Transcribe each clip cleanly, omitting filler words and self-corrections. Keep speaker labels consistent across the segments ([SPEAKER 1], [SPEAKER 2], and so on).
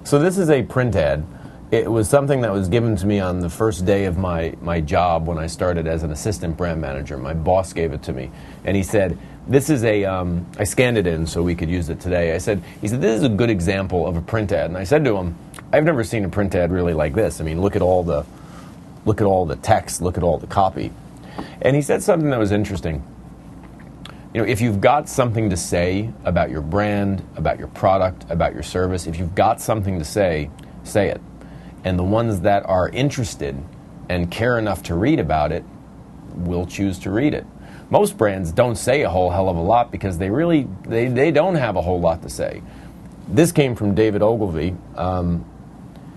[SPEAKER 1] So this is a print ad. It was something that was given to me on the first day of my job when I started as an assistant brand manager. My boss gave it to me, and he said, this is a, I scanned it in so we could use it today. He said, this is a good example of a print ad. And I said to him, I've never seen a print ad really like this. I mean, look at all the text, look at all the copy. And he said something that was interesting. You know, if you've got something to say about your brand, about your product, about your service, if you've got something to say, say it. And the ones that are interested and care enough to read about it will choose to read it. Most brands don't say a whole hell of a lot because they don't have a whole lot to say. This came from David Ogilvy.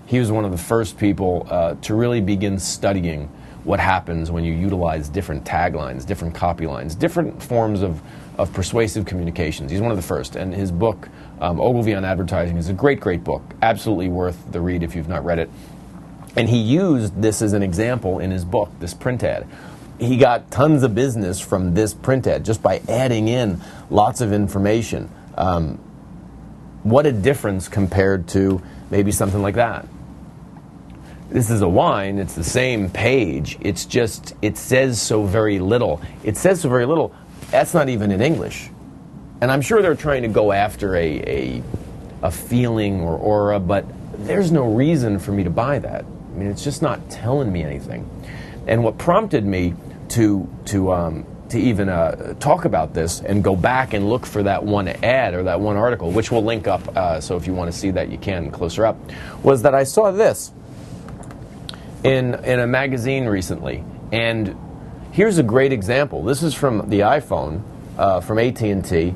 [SPEAKER 1] He was one of the first people to really begin studying what happens when you utilize different taglines, different copy lines, different forms of persuasive communications. He's one of the first, and his book, Ogilvy on Advertising, is a great, great book. Absolutely worth the read if you've not read it. And he used this as an example in his book, this print ad. He got tons of business from this print ad just by adding in lots of information. What a difference compared to maybe something like that. This is a wine, it's the same page, it's just, it says so very little. It says so very little, that's not even in English. And I'm sure they're trying to go after a feeling or aura, but there's no reason for me to buy that. I mean, it's just not telling me anything. And what prompted me to even talk about this and go back and look for that one ad or that one article, which we'll link up, so if you want to see that you can closer up, was that I saw this in a magazine recently. And here's a great example. This is from the iPhone, from AT&T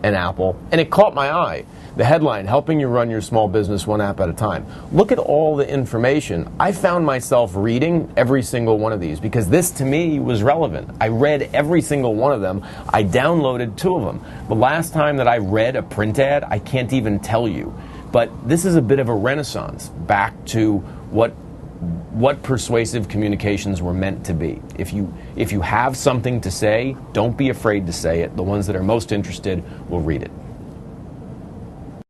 [SPEAKER 1] and Apple, and it caught my eye. The headline, helping you run your small business one app at a time. Look at all the information. I found myself reading every single one of these because this to me was relevant. I read every single one of them. I downloaded 2 of them. The last time that I read a print ad, I can't even tell you. But this is a bit of a renaissance back to what persuasive communications were meant to be. If you have something to say, don't be afraid to say it. The ones that are most interested will read it.